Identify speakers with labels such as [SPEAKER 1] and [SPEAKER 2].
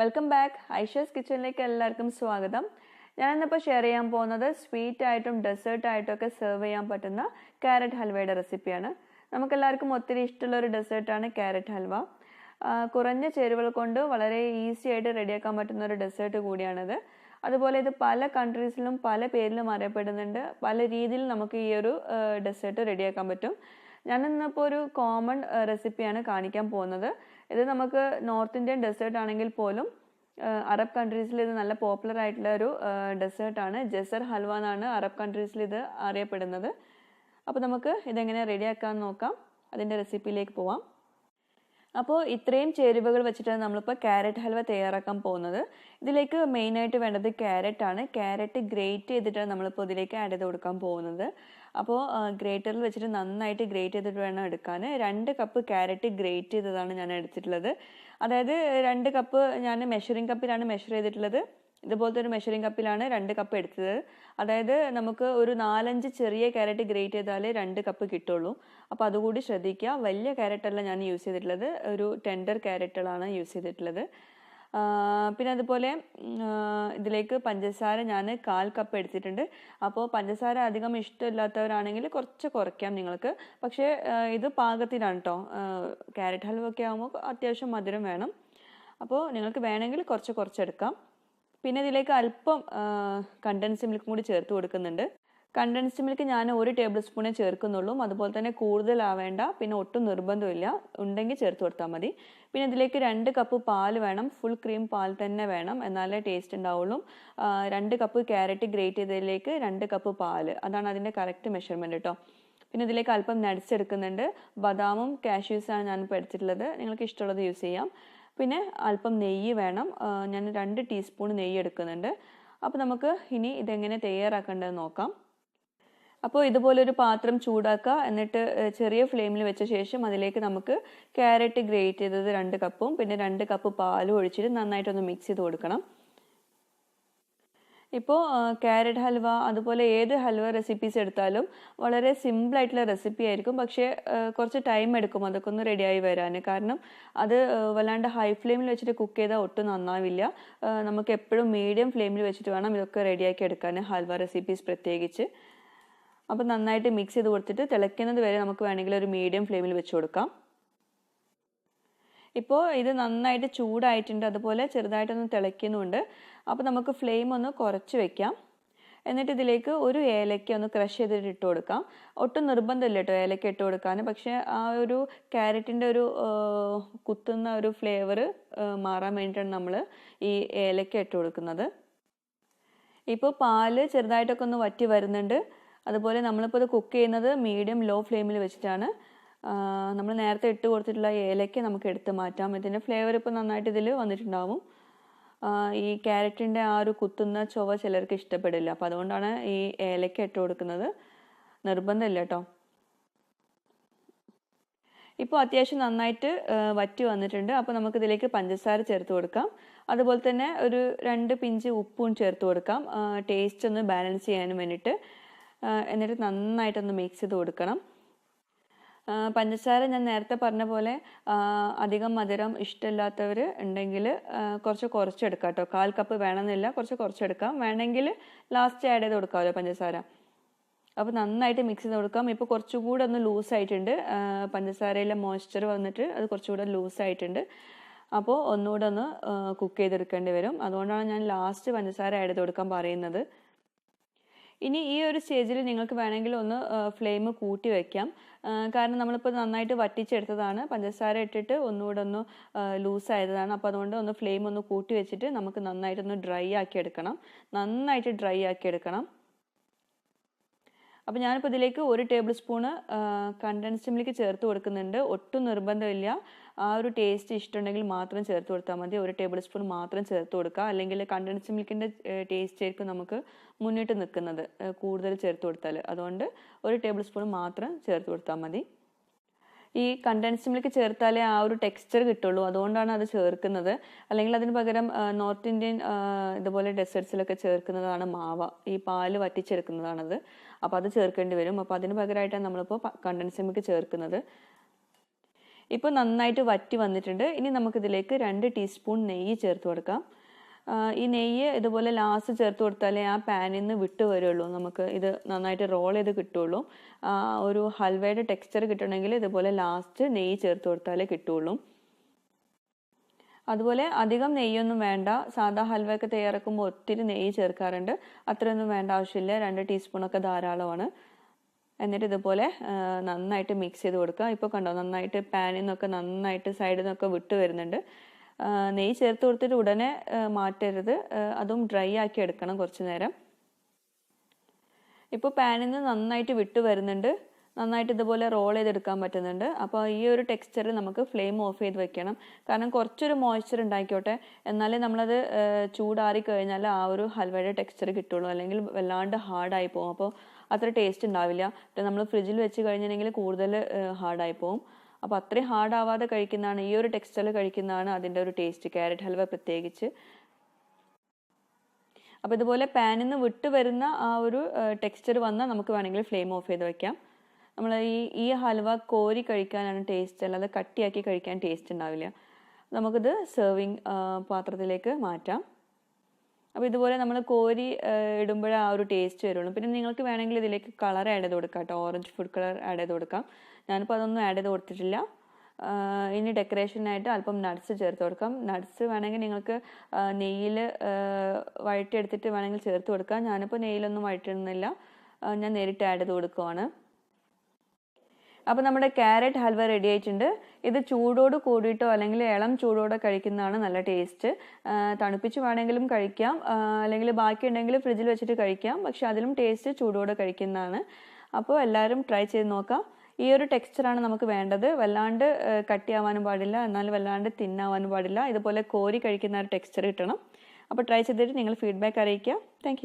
[SPEAKER 1] Welcome back. Aisha's കിച്ചണിലേക്ക് എല്ലാവർക്കും സ്വാഗതം. ഞാനിന്നിപ്പോൾ ഷെയർ ചെയ്യാൻ പോകുന്നത് സ്വീറ്റ് ആയിട്ടും ഡെസേർട്ട് ആയിട്ടും ഒക്കെ സെർവ് ചെയ്യാൻ പറ്റുന്ന ക്യാരറ്റ് ഹൽവയുടെ റെസിപ്പിയാണ്. നമുക്കെല്ലാവർക്കും ഒത്തിരി ഇഷ്ടമുള്ള ഒരു ഡെസേർട്ടാണ് ക്യാരറ്റ് ഹൽവ. കുറഞ്ഞ ചേരുവകൾ കൊണ്ട് വളരെ ഈസി ആയിട്ട് റെഡിയാക്കാൻ പറ്റുന്ന ഒരു ഡെസേർട്ട് കൂടിയാണിത്. അതുപോലെ ഇത് പല കൺട്രീസിലും പല പേരിലും അറിയപ്പെടുന്നുണ്ട്. പല രീതിയിൽ നമുക്ക് ഈ ഒരു ഡെസേർട്ട് റെഡിയാക്കാൻ പറ്റും. ഞാനിന്നിപ്പോൾ ഒരു കോമൺ റെസിപ്പിയാണ് കാണിക്കാൻ പോകുന്നത്. ഇത് നമുക്ക് നോർത്ത് ഇന്ത്യൻ ഡെസേർട്ട് ആണെങ്കിൽ പോലും അറബ് കൺട്രീസിൽ ഇത് നല്ല പോപ്പുലർ ആയിട്ടുള്ള ഒരു ഡെസേർട്ടാണ്. ജസർ ഹൽവ എന്നാണ് അറബ് കൺട്രീസിൽ ഇത് അറിയപ്പെടുന്നത്. അപ്പോൾ നമുക്ക് ഇതെങ്ങനെ റെഡിയാക്കാമെന്ന് നോക്കാം. അതിൻ്റെ റെസിപ്പിയിലേക്ക് പോവാം. അപ്പോൾ ഇത്രയും ചേരുവകൾ വെച്ചിട്ടാണ് നമ്മളിപ്പോൾ ക്യാരറ്റ് ഹൽവ തയ്യാറാക്കാൻ പോകുന്നത്. ഇതിലേക്ക് മെയിനായിട്ട് വേണ്ടത് ക്യാരറ്റാണ്. ക്യാരറ്റ് ഗ്രേറ്റ് ചെയ്തിട്ടാണ് നമ്മളിപ്പോൾ ഇതിലേക്ക് ആഡ് ചെയ്ത് കൊടുക്കാൻ പോകുന്നത്. അപ്പോൾ ഗ്രേറ്ററിൽ വെച്ചിട്ട് നന്നായിട്ട് ഗ്രേറ്റ് ചെയ്തിട്ട് വേണം എടുക്കാൻ. 2 കപ്പ് ക്യാരറ്റ് ഗ്രേറ്റ് ചെയ്തതാണ് ഞാൻ എടുത്തിട്ടുള്ളത്. അതായത് 2 കപ്പ് ഞാൻ മെഷറിംഗ് കപ്പിലാണ് മെഷർ ചെയ്തിട്ടുള്ളത്. ഇതുപോലത്തെ ഒരു മെഷറിംഗ് കപ്പിലാണ് 2 കപ്പ് എടുത്തത്. അതായത് നമുക്ക് ഒരു 4-5 ചെറിയ ക്യാരറ്റ് ഗ്രേറ്റ് ചെയ്താലേ 2 കപ്പ് കിട്ടുള്ളൂ. അപ്പോൾ അതുകൂടി ശ്രദ്ധിക്കുക. വലിയ ക്യാരറ്റല്ല ഞാൻ യൂസ് ചെയ്തിട്ടുള്ളത്, ഒരു ടെൻഡർ ക്യാരറ്റുകളാണ് യൂസ് ചെയ്തിട്ടുള്ളത്. പിന്നെ അതുപോലെ ഇതിലേക്ക് പഞ്ചസാര ഞാൻ 1/4 കപ്പ് എടുത്തിട്ടുണ്ട്. അപ്പോൾ പഞ്ചസാര അധികം ഇഷ്ടമില്ലാത്തവരാണെങ്കിൽ കുറച്ച് കുറയ്ക്കാം നിങ്ങൾക്ക്. പക്ഷേ ഇത് പാകത്തിലാണ് കേട്ടോ. ക്യാരറ്റ് ഹൽവ ഒക്കെ ആകുമ്പോൾ അത്യാവശ്യം മധുരം വേണം. അപ്പോൾ നിങ്ങൾക്ക് വേണമെങ്കിൽ കുറച്ചെടുക്കാം. പിന്നെ ഇതിലേക്ക് അല്പം കണ്ടൻസ്ഡ് മിൽക്കും കൂടി ചേർത്ത് കൊടുക്കുന്നുണ്ട്. കണ്ടൻസ്ഡ് മിൽക്ക് ഞാൻ 1 ടേബിൾ സ്പൂണേ ചേർക്കുന്നുള്ളൂ. അതുപോലെ തന്നെ കൂടുതലാവേണ്ട, പിന്നെ ഒട്ടും നിർബന്ധമില്ല. ഉണ്ടെങ്കിൽ ചേർത്ത് കൊടുത്താൽ മതി. പിന്നെ ഇതിലേക്ക് 2 കപ്പ് പാൽ വേണം. ഫുൾ ക്രീം പാൽ തന്നെ വേണം, എന്നാലേ ടേസ്റ്റ് ഉണ്ടാവുള്ളൂ. 2 കപ്പ് ക്യാരറ്റ് ഗ്രേറ്റ് ചെയ്തതിലേക്ക് 2 കപ്പ് പാൽ, അതാണ് അതിൻ്റെ കറക്റ്റ് മെഷർമെൻറ്റ് കേട്ടോ. പിന്നെ ഇതിലേക്ക് അല്പം നട്ട്സ് എടുക്കുന്നുണ്ട്. ബദാമും കാഷ്യൂസാണ് ഞാനിപ്പോൾ എടുത്തിട്ടുള്ളത്. നിങ്ങൾക്ക് ഇഷ്ടമുള്ളത് യൂസ് ചെയ്യാം. പിന്നെ അല്പം നെയ്യ് വേണം. ഞാൻ 2 ടീസ്പൂൺ നെയ്യ് എടുക്കുന്നുണ്ട്. അപ്പോൾ നമുക്ക് ഇനി ഇതെങ്ങനെ തയ്യാറാക്കേണ്ടതെന്ന് നോക്കാം. അപ്പോൾ ഇതുപോലൊരു പാത്രം ചൂടാക്കുക. എന്നിട്ട് ചെറിയ ഫ്ലെയിമിൽ വെച്ച ശേഷം അതിലേക്ക് നമുക്ക് ക്യാരറ്റ് ഗ്രേറ്റ് ചെയ്തത് 2 കപ്പും പിന്നെ 2 കപ്പ് പാലും ഒഴിച്ചിട്ട് നന്നായിട്ടൊന്ന് മിക്സ് ചെയ്ത് കൊടുക്കണം. ഇപ്പോൾ ക്യാരറ്റ് ഹൽവ അതുപോലെ ഏത് ഹൽവ റെസിപ്പീസ് എടുത്താലും വളരെ സിമ്പിളായിട്ടുള്ള റെസിപ്പി ആയിരിക്കും. പക്ഷേ കുറച്ച് ടൈം എടുക്കും അതൊക്കെ ഒന്ന് റെഡിയായി വരാൻ. കാരണം അത് വല്ലാണ്ട് ഹൈ ഫ്ലെയിമിൽ വെച്ചിട്ട് കുക്ക് ചെയ്താൽ ഒട്ടും നന്നാവില്ല. നമുക്ക് എപ്പോഴും മീഡിയം ഫ്ലെയിമിൽ വെച്ചിട്ട് വേണം ഇതൊക്കെ റെഡിയാക്കി എടുക്കാൻ, ഹൽവ റെസിപ്പീസ് പ്രത്യേകിച്ച്. അപ്പോൾ നന്നായിട്ട് മിക്സ് ചെയ്ത് കൊടുത്തിട്ട് തിളയ്ക്കുന്നത് വരെ നമുക്ക് വേണമെങ്കിൽ ഒരു മീഡിയം ഫ്ലെയിമിൽ വെച്ച് കൊടുക്കാം. ഇപ്പോൾ ഇത് നന്നായിട്ട് ചൂടായിട്ടുണ്ട്, അതുപോലെ ചെറുതായിട്ടൊന്ന് തിളയ്ക്കുന്നുണ്ട്. അപ്പോൾ നമുക്ക് ഫ്ലെയിം ഒന്ന് കുറച്ച് വെക്കാം. എന്നിട്ട് ഇതിലേക്ക് ഒരു ഏലക്ക ഒന്ന് ക്രഷ് ചെയ്തിട്ട് ഇട്ട് കൊടുക്കാം. ഒട്ടും നിർബന്ധമില്ല കേട്ടോ ഏലക്ക ഇട്ട് കൊടുക്കാൻ. പക്ഷേ ആ ഒരു ക്യാരറ്റിൻ്റെ ഒരു കുത്തുന്ന ഒരു ഫ്ലേവർ മാറാൻ വേണ്ടിയിട്ടാണ് നമ്മൾ ഈ ഏലക്ക ഇട്ട് കൊടുക്കുന്നത്. ഇപ്പോൾ പാല് ചെറുതായിട്ടൊക്കെ ഒന്ന് വറ്റി വരുന്നുണ്ട്. അതുപോലെ നമ്മളിപ്പോൾ ഇത് കുക്ക് ചെയ്യുന്നത് മീഡിയം ലോ ഫ്ലെയിമിൽ വെച്ചിട്ടാണ്. നമ്മൾ നേരത്തെ ഇട്ട് കൊടുത്തിട്ടുള്ള ഏലക്ക നമുക്ക് എടുത്ത് മാറ്റാം. ഇതിൻ്റെ ഫ്ലേവർ ഇപ്പോൾ നന്നായിട്ട് ഇതിൽ വന്നിട്ടുണ്ടാവും. ഈ ക്യാരറ്റിൻ്റെ ആ ഒരു കുത്തുന്ന ചുവ ചിലർക്ക് ഇഷ്ടപ്പെടില്ല. അപ്പോൾ അതുകൊണ്ടാണ് ഈ ഏലക്ക ഇട്ട് കൊടുക്കുന്നത്. നിർബന്ധമില്ല കേട്ടോ. ഇപ്പോൾ അത്യാവശ്യം നന്നായിട്ട് വറ്റി വന്നിട്ടുണ്ട്. അപ്പോൾ നമുക്കിതിലേക്ക് പഞ്ചസാര ചേർത്ത് കൊടുക്കാം. അതുപോലെ തന്നെ ഒരു 2 പിഞ്ച് ഉപ്പും ചേർത്ത് കൊടുക്കാം, ടേസ്റ്റ് ഒന്ന് ബാലൻസ് ചെയ്യാനും വേണ്ടിയിട്ട്. എന്നിട്ട് നന്നായിട്ടൊന്ന് മിക്സ് ചെയ്ത് കൊടുക്കണം. പഞ്ചസാര ഞാൻ നേരത്തെ പറഞ്ഞ പോലെ അധികം മധുരം ഇഷ്ടമില്ലാത്തവർ ഉണ്ടെങ്കിൽ കുറച്ചെടുക്കാം കേട്ടോ. 1/4 കപ്പ് വേണമെന്നില്ല, കുറച്ചെടുക്കാം. വേണമെങ്കിൽ ലാസ്റ്റ് ആഡ് ചെയ്ത് കൊടുക്കാമല്ലോ പഞ്ചസാര. അപ്പോൾ നന്നായിട്ട് മിക്സ് ചെയ്ത് കൊടുക്കാം. ഇപ്പോൾ കുറച്ചുകൂടെ ഒന്ന് ലൂസായിട്ടുണ്ട്. പഞ്ചസാരയിലെ മോയ്സ്ചർ വന്നിട്ട് അത് കുറച്ചുകൂടെ ലൂസായിട്ടുണ്ട്. അപ്പോൾ ഒന്നുകൂടെ ഒന്ന് കുക്ക് ചെയ്തെടുക്കേണ്ടി വരും. അതുകൊണ്ടാണ് ഞാൻ ലാസ്റ്റ് പഞ്ചസാര ആഡ് ചെയ്ത് കൊടുക്കാൻ പറയുന്നത്. ഇനി ഈ ഒരു സ്റ്റേജിൽ നിങ്ങൾക്ക് വേണമെങ്കിൽ ഒന്ന് ഫ്ലെയിം കൂട്ടി വയ്ക്കാം. കാരണം നമ്മളിപ്പോൾ നന്നായിട്ട് വറ്റിച്ചെടുത്തതാണ്, പഞ്ചസാര ഇട്ടിട്ട് ഒന്നുകൂടെ ഒന്ന് ലൂസായതാണ്. അപ്പോൾ അതുകൊണ്ട് ഒന്ന് ഫ്ലെയിം ഒന്ന് കൂട്ടി വെച്ചിട്ട് നമുക്ക് നന്നായിട്ടൊന്ന് ഡ്രൈ ആക്കി എടുക്കണം. അപ്പോൾ ഞാനിപ്പോൾ ഇതിലേക്ക് 1 ടേബിൾ സ്പൂണ് കണ്ടൻസ്ഡ് മിൽക്ക് ചേർത്ത് കൊടുക്കുന്നുണ്ട്. ഒട്ടും നിർബന്ധമില്ല. ആ ഒരു ടേസ്റ്റ് ഇഷ്ടമുണ്ടെങ്കിൽ മാത്രം ചേർത്ത് കൊടുത്താൽ മതി. 1 ടേബിൾ സ്പൂൺ മാത്രം ചേർത്ത് കൊടുക്കുക. അല്ലെങ്കിൽ കണ്ടൻസ്ഡ് മിൽക്കിൻ്റെ ടേസ്റ്റ് ആയിരിക്കും നമുക്ക് മുന്നിട്ട് നിൽക്കുന്നത് കൂടുതൽ ചേർത്ത് കൊടുത്താൽ. അതുകൊണ്ട് 1 ടേബിൾ സ്പൂൺ മാത്രം ചേർത്ത് കൊടുത്താൽ മതി. ഈ കണ്ടൻസ്ഡ് മിൽക്ക് ചേർത്താലേ ആ ഒരു ടെക്സ്ചർ കിട്ടുള്ളൂ. അതുകൊണ്ടാണ് അത് ചേർക്കുന്നത്. അല്ലെങ്കിൽ അതിന് പകരം നോർത്ത് ഇന്ത്യൻ ഇതുപോലെ ഡെസേർട്സിലൊക്കെ ചേർക്കുന്നതാണ് മാവ. ഈ പാല് വറ്റിച്ചെടുക്കുന്നതാണത്. അപ്പോൾ അത് ചേർക്കേണ്ടി വരും. അപ്പോൾ അതിന് പകരമായിട്ടാണ് നമ്മളിപ്പോൾ കണ്ടൻസ്ഡ് മിൽക്ക് ചേർക്കുന്നത്. ഇപ്പോൾ നന്നായിട്ട് വറ്റി വന്നിട്ടുണ്ട്. ഇനി നമുക്കിതിലേക്ക് 2 ടീസ്പൂൺ നെയ്യ് ചേർത്ത് കൊടുക്കാം. ഈ നെയ്യ് ഇതുപോലെ ലാസ്റ്റ് ചേർത്ത് കൊടുത്താലേ ആ പാനിൽ നിന്ന് വിട്ട് വരുള്ളൂ, നമുക്ക് ഇത് നന്നായിട്ട് റോൾ ചെയ്ത് കിട്ടുള്ളൂ. ഒരു ഹൽവയുടെ ടെക്സ്ചർ കിട്ടണമെങ്കിൽ ഇതുപോലെ ലാസ്റ്റ് നെയ്യ് ചേർത്ത് കൊടുത്താലേ കിട്ടുള്ളൂ. അതുപോലെ അധികം നെയ്യൊന്നും വേണ്ട. സാധാ ഹൽവയൊക്കെ തയ്യാറാക്കുമ്പോൾ ഒത്തിരി നെയ്യ് ചേർക്കാറുണ്ട്. അത്രയൊന്നും വേണ്ട ആവശ്യമില്ല. 2 ടീസ്പൂണൊക്കെ ധാരാളമാണ്. എന്നിട്ട് ഇതുപോലെ നന്നായിട്ട് മിക്സ് ചെയ്ത് കൊടുക്കുക. ഇപ്പോൾ കണ്ടോ, നന്നായിട്ട് പാനിൽ നിന്നൊക്കെ നന്നായിട്ട് സൈഡിൽ നിന്നൊക്കെ വിട്ട് വരുന്നുണ്ട്. നെയ്യ് ചേർത്ത് കൊടുത്തിട്ട് ഉടനെ മാറ്റരുത്, അതും ഡ്രൈ ആക്കി എടുക്കണം കുറച്ച് നേരം. ഇപ്പോൾ പാനിൽ നിന്ന് നന്നായിട്ട് വിട്ട് വരുന്നുണ്ട്, നന്നായിട്ട് ഇതുപോലെ റോൾ ചെയ്തെടുക്കാൻ പറ്റുന്നുണ്ട്. അപ്പോൾ ഈ ഒരു ടെക്സ്ചറിൽ നമുക്ക് ഫ്ലെയിം ഓഫ് ചെയ്ത് വെക്കണം. കാരണം കുറച്ചൊരു മോയ്സ്ചർ ഉണ്ടായിക്കോട്ടെ, എന്നാലേ നമ്മളത് ചൂടാറി കഴിഞ്ഞാൽ ആ ഒരു ഹൽവയുടെ ടെക്സ്ചർ കിട്ടുള്ളൂ. അല്ലെങ്കിൽ വല്ലാണ്ട് ഹാർഡായി പോകും, അപ്പോൾ അത്ര ടേസ്റ്റ് ഉണ്ടാവില്ല. പിന്നെ നമ്മൾ ഫ്രിഡ്ജിൽ വെച്ച് കഴിഞ്ഞിട്ടുണ്ടെങ്കിൽ കൂടുതൽ ഹാർഡായി പോകും. അപ്പോൾ അത്രയും ഹാർഡ് ആവാതെ കഴിക്കുന്നതാണ്, ഈ ഒരു ടെക്സ്ചറിൽ കഴിക്കുന്നതാണ് അതിൻ്റെ ഒരു ടേസ്റ്റ്, ക്യാരറ്റ് ഹൽവ പ്രത്യേകിച്ച്. അപ്പോൾ ഇതുപോലെ പാനിൽ നിന്ന് വിട്ട് വരുന്ന ആ ഒരു ടെക്സ്ചർ വന്നാൽ നമുക്ക് വേണമെങ്കിൽ ഫ്ലെയിം ഓഫ് ചെയ്ത് വെക്കാം. നമ്മൾ ഈ ഹൽവ കോരി കഴിക്കാനാണ് ടേസ്റ്റ്, അല്ലാതെ കട്ടിയാക്കി കഴിക്കാൻ ടേസ്റ്റ് ഉണ്ടാവില്ല. നമുക്കിത് സെർവിങ് പാത്രത്തിലേക്ക് മാറ്റാം. അപ്പോൾ ഇതുപോലെ നമ്മൾ കോരി ഇടുമ്പോഴേ ആ ഒരു ടേസ്റ്റ് വരുള്ളൂ. പിന്നെ നിങ്ങൾക്ക് വേണമെങ്കിൽ ഇതിലേക്ക് കളർ ആഡ് ചെയ്ത് കൊടുക്കാം കേട്ടോ, ഓറഞ്ച് ഫുഡ് കളർ ആഡ് ചെയ്ത് കൊടുക്കാം. ഞാനിപ്പോൾ അതൊന്നും ആഡ് ചെയ്ത് കൊടുത്തിട്ടില്ല. ഇനി ഡെക്കറേഷനായിട്ട് അല്പം നട്ട്സ് ചേർത്ത് കൊടുക്കാം. നട്ട്സ് വേണമെങ്കിൽ നിങ്ങൾക്ക് നെയ്യിൽ വഴറ്റിയെടുത്തിട്ട് വേണമെങ്കിൽ ചേർത്ത് കൊടുക്കാം. ഞാനിപ്പോൾ നെയ്യിലൊന്നും വഴറ്റിടുന്നില്ല, ഞാൻ നേരിട്ട് ആഡ് ചെയ്ത് കൊടുക്കുവാണ്. അപ്പോൾ നമ്മുടെ ക്യാരറ്റ് ഹൽവ റെഡി ആയിട്ടുണ്ട്. ഇത് ചൂടോട് കൂടിയിട്ടോ അല്ലെങ്കിൽ ഇളം ചൂടോടെ കഴിക്കുന്നതാണ് നല്ല ടേസ്റ്റ്. തണുപ്പിച്ച് വേണമെങ്കിലും കഴിക്കാം, അല്ലെങ്കിൽ ബാക്കി ഉണ്ടെങ്കിൽ ഫ്രിഡ്ജിൽ വെച്ചിട്ട് കഴിക്കാം. പക്ഷെ അതിലും ടേസ്റ്റ് ചൂടോടെ കഴിക്കുന്നതാണ്. അപ്പോൾ എല്ലാവരും ട്രൈ ചെയ്ത് നോക്കാം. ഈ ഒരു ടെക്സ്ചറാണ് നമുക്ക് വേണ്ടത്. വല്ലാണ്ട് കട്ടിയാവാനും പാടില്ല, എന്നാൽ വല്ലാണ്ട് തിന്നാവാനും പാടില്ല. ഇതുപോലെ കോരി കഴിക്കുന്ന ഒരു ടെക്സ്ചർ കിട്ടണം. അപ്പോൾ ട്രൈ ചെയ്തിട്ട് നിങ്ങൾ ഫീഡ്ബാക്ക് അറിയിക്കുക. താങ്ക്